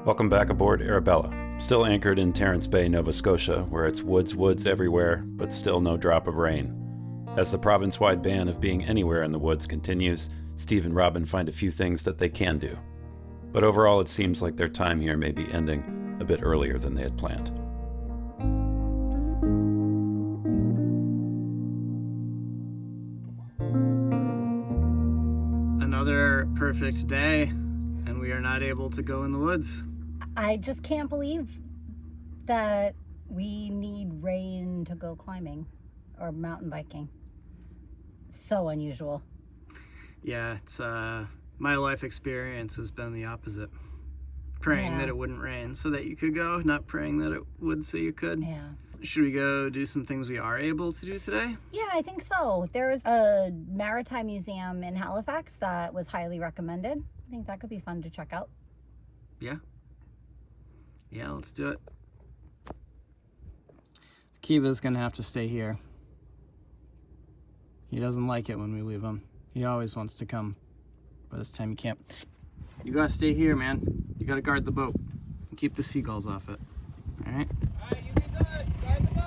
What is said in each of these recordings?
Welcome back aboard Arabella, still anchored in Terence Bay, Nova Scotia, where it's woods everywhere, but still no drop of rain. As the province-wide ban of being anywhere in the woods continues, Steve and Robin find a few things that they can do. But overall, it seems like their time here may be ending a bit earlier than they had planned. Another perfect day, and we are not able to go in the woods. I just can't believe that we need rain to go climbing or mountain biking. It's so unusual. Yeah, it's my life experience has been the opposite. Praying that it wouldn't rain so that you could go, not praying that it would so you could. Yeah. Should we go do some things we are able to do today? Yeah, I think so. There's a Maritime Museum in Halifax that was highly recommended. I think that could be fun to check out. Yeah, let's do it. Kiva's gonna have to stay here. He doesn't like it when we leave him. He always wants to come, but this time he can't. You gotta stay here, man. You gotta guard the boat and keep the seagulls off it. All right? All right, you be good. Guard the boat.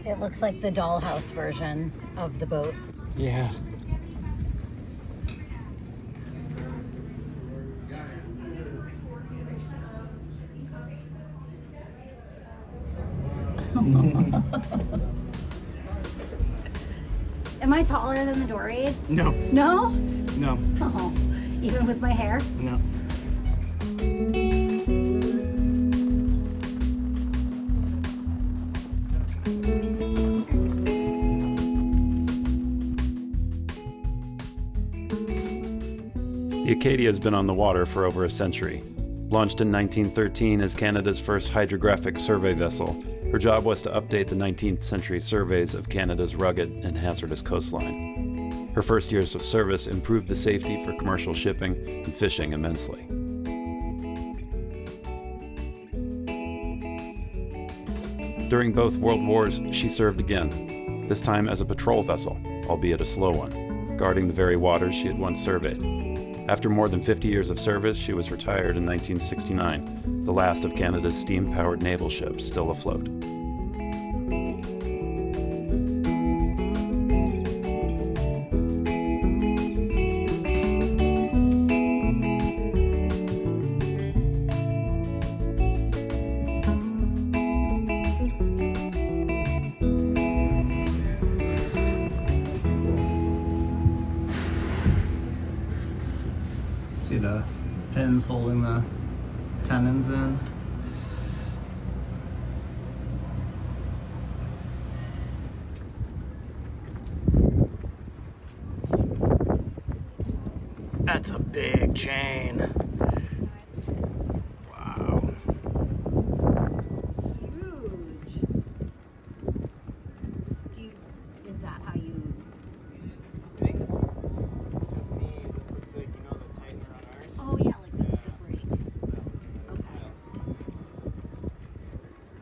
It looks like the dollhouse version of the boat. Yeah. Am I taller than the dory? No. No? No. Oh, even with my hair? No. The Acadia has been on the water for over a century. Launched in 1913 as Canada's first hydrographic survey vessel, her job was to update the 19th century surveys of Canada's rugged and hazardous coastline. Her first years of service improved the safety for commercial shipping and fishing immensely. During both World Wars, she served again, this time as a patrol vessel, albeit a slow one, guarding the very waters she had once surveyed. After more than 50 years of service, she was retired in 1969, the last of Canada's steam-powered naval ships still afloat. See the pins holding the tenons in. That's a big chain. Wow. Huge. Is that how you... I think this looks like, you know, the tightener on ours. Oh yeah, like the brake. Okay.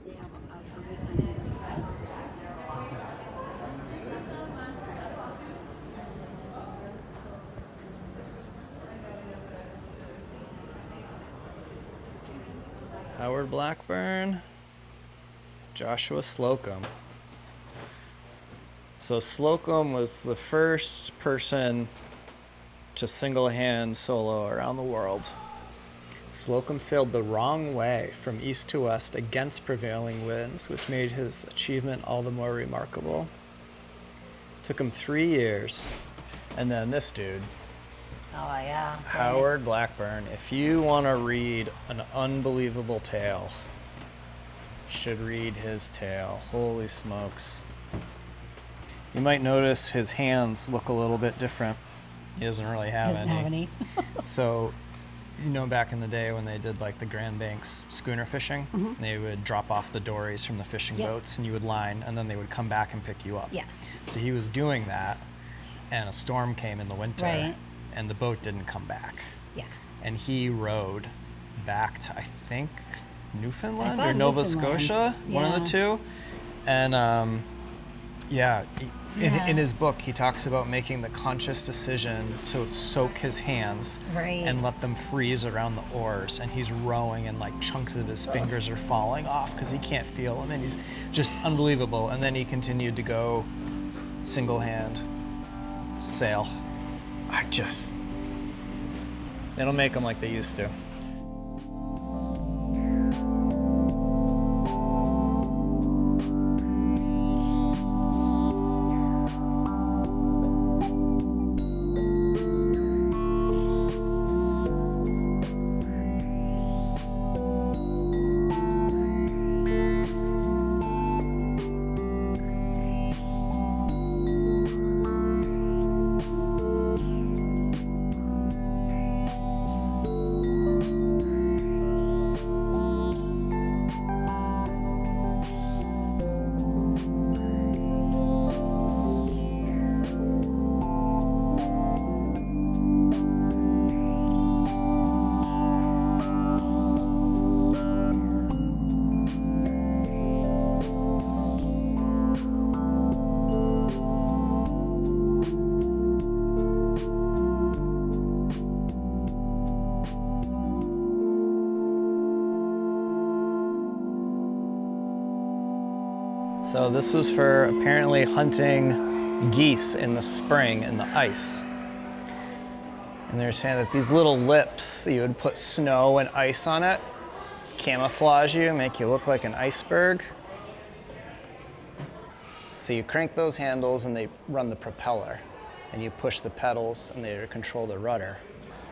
They have a brake on either side. Howard Blackburn, Joshua Slocum. So Slocum was the first person to single-hand solo around the world. Slocum sailed the wrong way from east to west against prevailing winds, which made his achievement all the more remarkable. Took him 3 years, and then this dude, Oh yeah. Howard Blackburn. If you want to read an unbelievable tale, you should read his tale. Holy smokes. You might notice his hands look a little bit different. He doesn't really have Doesn't any. have any. So You know, back in the day when they did like the Grand Banks schooner fishing, they would drop off the dories from the fishing Yeah. boats and you would line and then they would come back and pick you up. Yeah. So he was doing that and a storm came in the winter Right. and the boat didn't come back. Yeah. And he rowed back to, I think, Newfoundland I or thought Nova Newfoundland. Scotia, one of the two. And in his book, he talks about making the conscious decision to soak his hands Right. and let them freeze around the oars. And he's rowing and like chunks of his fingers are falling off because he can't feel them. And he's just unbelievable. And then he continued to go single hand sail. They don't make them like they used to. So this was for apparently hunting geese in the spring in the ice. And they're saying that these little lips, you would put snow and ice on it, camouflage you, make you look like an iceberg. So you crank those handles and they run the propeller. And you push the pedals and they control the rudder.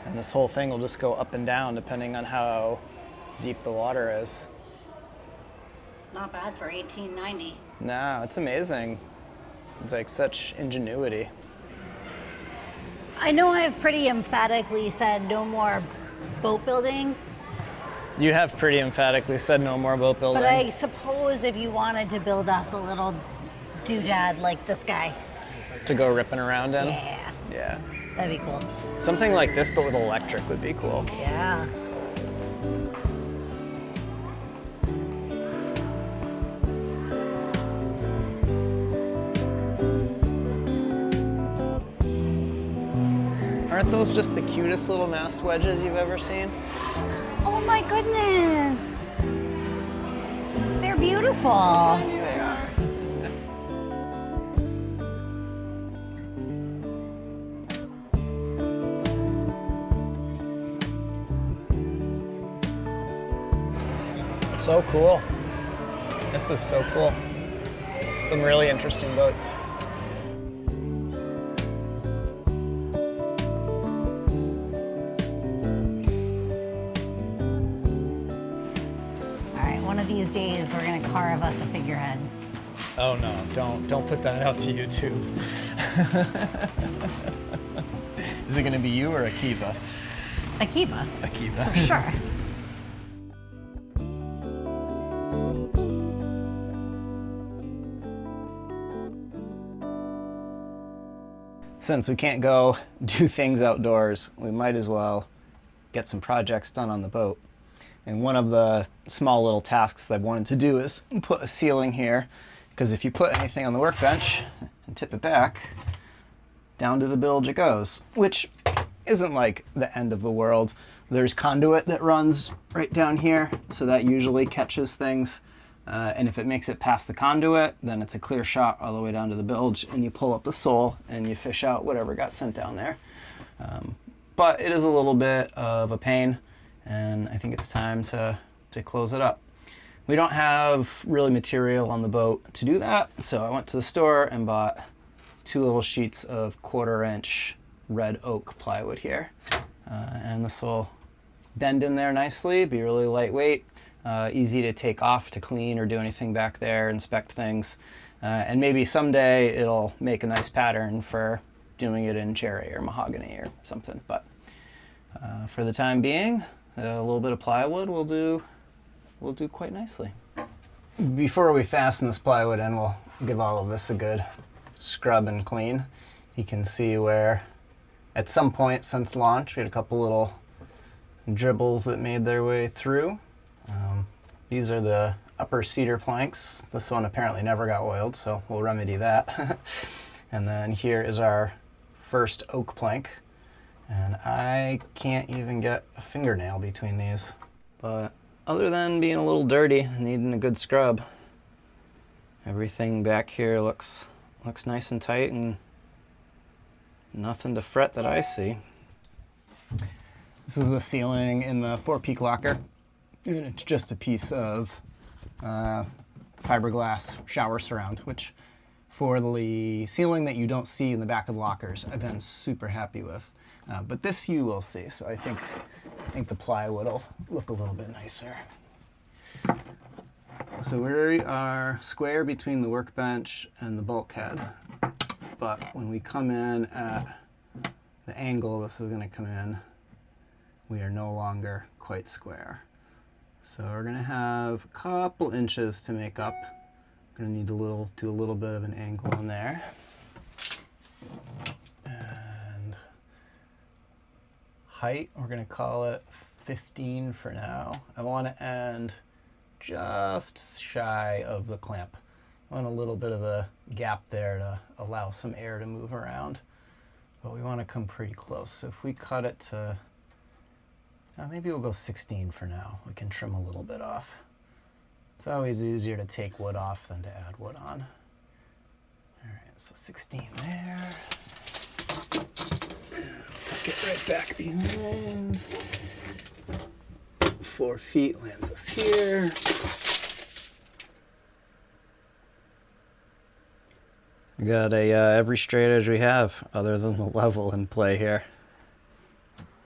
And this whole thing will just go up and down depending on how deep the water is. Not bad for 1890. No, it's amazing. It's like such ingenuity. I know I've pretty emphatically said no more boat building, You have pretty emphatically said no more boat building. but I suppose if you wanted to build us a little doodad like this guy, To go ripping around in? yeah, Yeah. that'd be cool. Something like this but with electric would be cool. Yeah. Aren't those just the cutest little mast wedges you've ever seen? Oh my goodness. They're beautiful. They are. So cool. This is so cool. Some really interesting boats. All right, one of these days we're gonna carve us a figurehead. Oh no, don't put that out to YouTube. Is it gonna be you or Akiva? Akiva, Akiva. for sure. Since we can't go do things outdoors, we might as well get some projects done on the boat. And one of the small little tasks that I've wanted to do is put a ceiling here, because if you put anything on the workbench and tip it back, down to the bilge it goes, which isn't like the end of the world. There's conduit that runs right down here, so that usually catches things. And if it makes it past the conduit, then it's a clear shot all the way down to the bilge, and you pull up the sole and you fish out whatever got sent down there. But it is a little bit of a pain, and I think it's time to close it up. We don't have really material on the boat to do that, so I went to the store and bought 2 little sheets of 1/4-inch red oak plywood here. And this will bend in there nicely, be really lightweight. Easy to take off to clean or do anything back there, inspect things. And maybe someday it'll make a nice pattern for doing it in cherry or mahogany or something. But For the time being, a little bit of plywood will do quite nicely. Before we fasten this plywood in, we'll give all of this a good scrub and clean. You can see where at some point since launch we had a couple little dribbles that made their way through. These are the upper cedar planks. This one apparently never got oiled, so we'll remedy that. And then here is our first oak plank. And I can't even get a fingernail between these. But other than being a little dirty and needing a good scrub, everything back here looks nice and tight and nothing to fret that I see. This is the ceiling in the four-peak locker. And it's just a piece of fiberglass shower surround, which for the ceiling that you don't see in the back of the lockers, I've been super happy with. But this you will see, so I think the plywood will look a little bit nicer. So we are square between the workbench and the bulkhead, but when we come in at the angle this is going to come in, we are no longer quite square. So we're going to have a couple inches to make up. We're going to need to do a little bit of an angle in there. And height, we're going to call it 15 for now. I want to end just shy of the clamp. I want a little bit of a gap there to allow some air to move around. But we want to come pretty close. So if we cut it to maybe we'll go 16 for now. We can trim a little bit off. It's always easier to take wood off than to add wood on. All right, so 16 there. Tuck it right back behind. 4 feet lands us here. We got every straight edge we have other than the level in play here.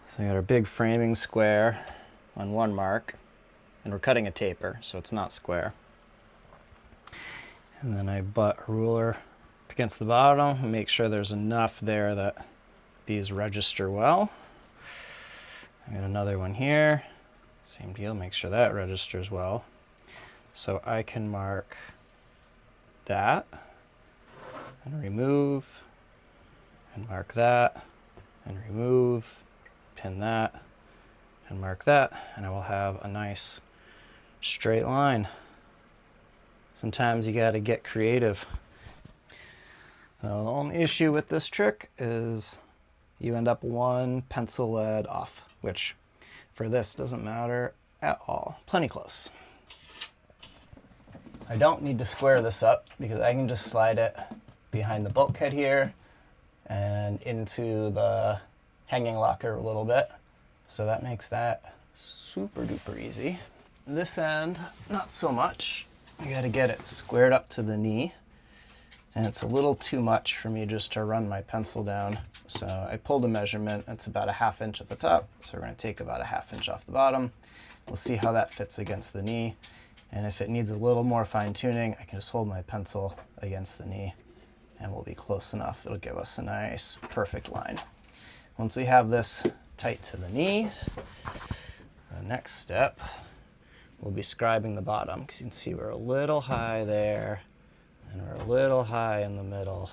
So we got our big framing square on one mark, and we're cutting a taper, so it's not square. And then I butt a ruler up against the bottom and make sure there's enough there that these register well. I got another one here, same deal, make sure that registers well. So I can mark that, and remove, and mark that, and remove, pin that, and mark that, and I will have a nice straight line. Sometimes you got to get creative. The only issue with this trick is you end up one pencil lead off, which for this doesn't matter at all. Plenty close. I don't need to square this up because I can just slide it behind the bulkhead here and into the hanging locker a little bit. So that makes that super duper easy. This end, not so much. I gotta get it squared up to the knee. And it's a little too much for me just to run my pencil down. So I pulled a measurement. It's about a 1/2 inch at the top. So we're gonna take about a 1/2 inch off the bottom. We'll see how that fits against the knee. And if it needs a little more fine tuning, I can just hold my pencil against the knee and we'll be close enough. It'll give us a nice, perfect line. Once we have this tight to the knee, the next step will be scribing the bottom, because you can see we're a little high there and we're a little high in the middle.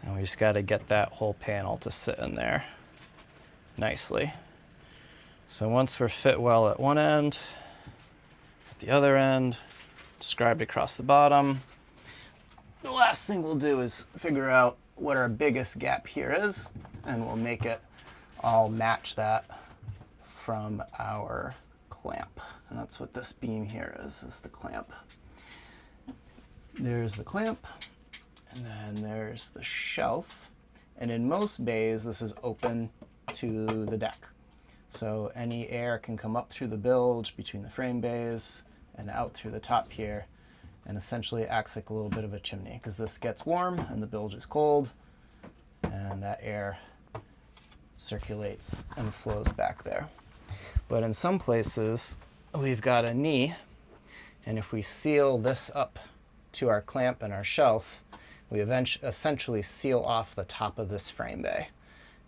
And we just got to get that whole panel to sit in there nicely. So once we're fit well at one end, at the other end, scribed across the bottom, the last thing we'll do is figure out what our biggest gap here is, and we'll make it all match that from our clamp. And that's what this beam here is the clamp. There's the clamp, and then there's the shelf. And in most bays, this is open to the deck. So any air can come up through the bilge between the frame bays and out through the top here, and essentially acts like a little bit of a chimney, because this gets warm and the bilge is cold, and that air circulates and flows back there. But in some places, we've got a knee, and if we seal this up to our clamp and our shelf, we essentially seal off the top of this frame bay.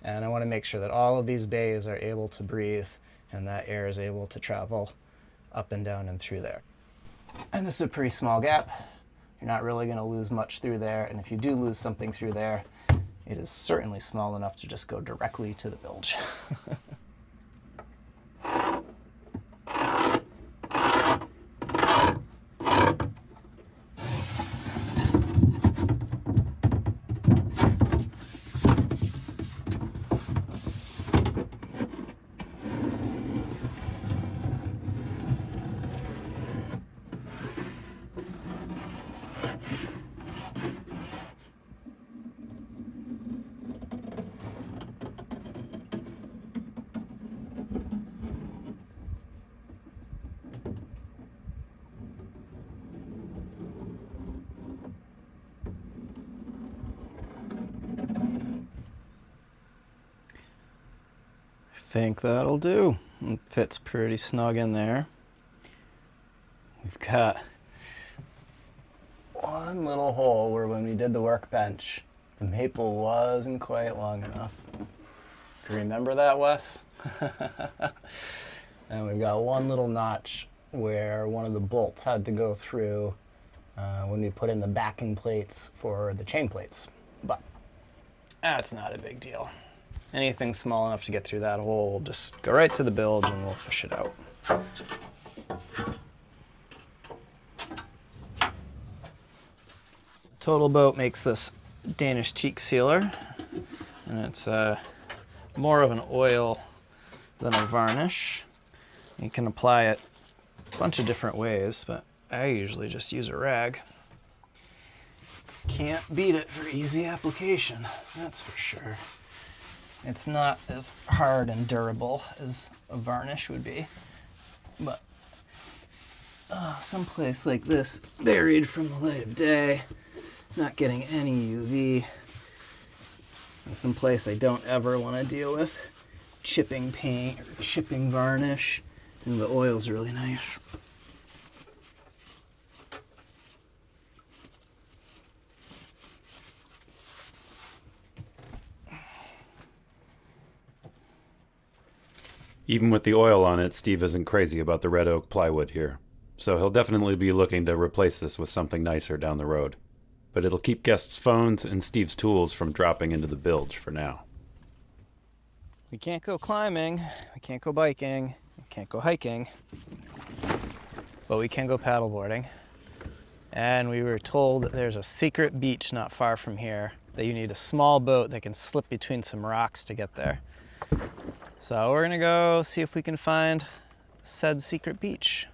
And I want to make sure that all of these bays are able to breathe and that air is able to travel up and down and through there. And this is a pretty small gap. You're not really going to lose much through there, and if you do lose something through there, it is certainly small enough to just go directly to the bilge. I think that'll do. It fits pretty snug in there. We've got one little hole where when we did the workbench, the maple wasn't quite long enough. Do you remember that, Wes? And we've got one little notch where one of the bolts had to go through when we put in the backing plates for the chain plates. But that's not a big deal. Anything small enough to get through that hole, we'll just go right to the bilge and we'll fish it out. Total Boat makes this Danish teak sealer, and it's more of an oil than a varnish. You can apply it a bunch of different ways, but I usually just use a rag. Can't beat it for easy application, that's for sure. It's not as hard and durable as a varnish would be, but someplace like this, buried from the light of day, not getting any UV, and someplace I don't ever want to deal with chipping paint or chipping varnish, and the oil's really nice. Even with the oil on it, Steve isn't crazy about the red oak plywood here, so he'll definitely be looking to replace this with something nicer down the road. But it'll keep guests' phones and Steve's tools from dropping into the bilge for now. We can't go climbing, we can't go biking, we can't go hiking, but we can go paddleboarding. And we were told that there's a secret beach not far from here that you need a small boat that can slip between some rocks to get there. So we're gonna go see if we can find said secret beach.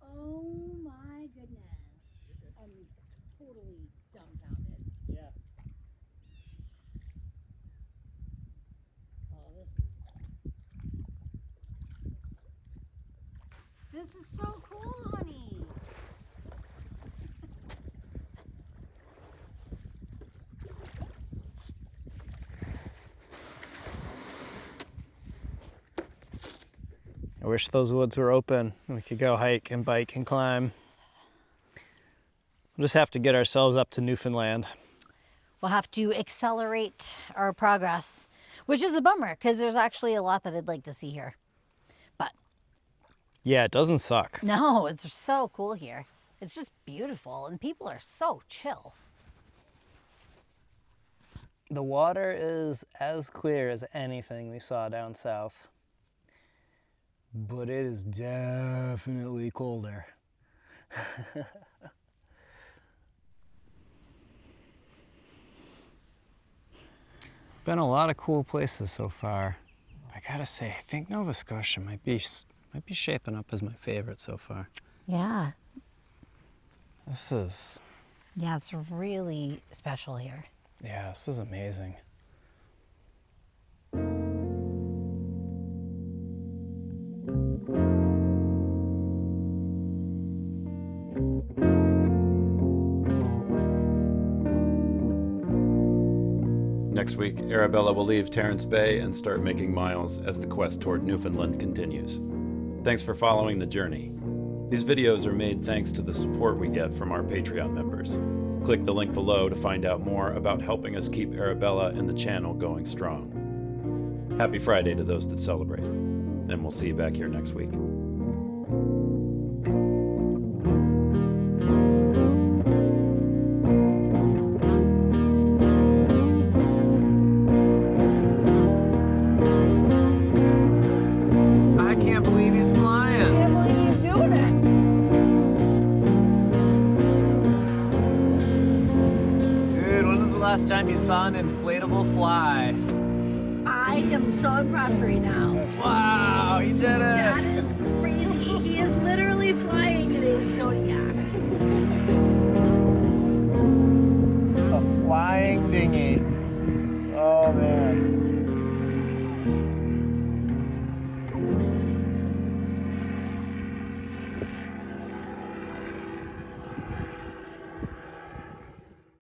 Oh my goodness. I'm totally dumbfounded. Yeah. Oh, this is so cool, honey. I wish those woods were open. We could go hike and bike and climb. We'll just have to get ourselves up to Newfoundland. We'll have to accelerate our progress, which is a bummer because there's actually a lot that I'd like to see here. But Yeah, it doesn't suck. no, it's so cool here. It's just beautiful and people are so chill. The water is as clear as anything we saw down south, but it is definitely colder. Been a lot of cool places so far. I gotta say, I think Nova Scotia might be shaping up as my favorite so far. Yeah. Yeah, it's really special here. Yeah, this is amazing. Next week, Arabella will leave Terence Bay and start making miles as the quest toward Newfoundland continues. Thanks for following the journey. These videos are made thanks to the support we get from our Patreon members. Click the link below to find out more about helping us keep Arabella and the channel going strong. Happy Friday to those that celebrate, and we'll see you back here next week. I can't believe he's flying. I can't believe he's doing it. Dude, when was the last time you saw an inflatable fly? I am so impressed right now. Wow, he did it. That is crazy. He is literally flying in his Zodiac. A flying dinghy. Oh man.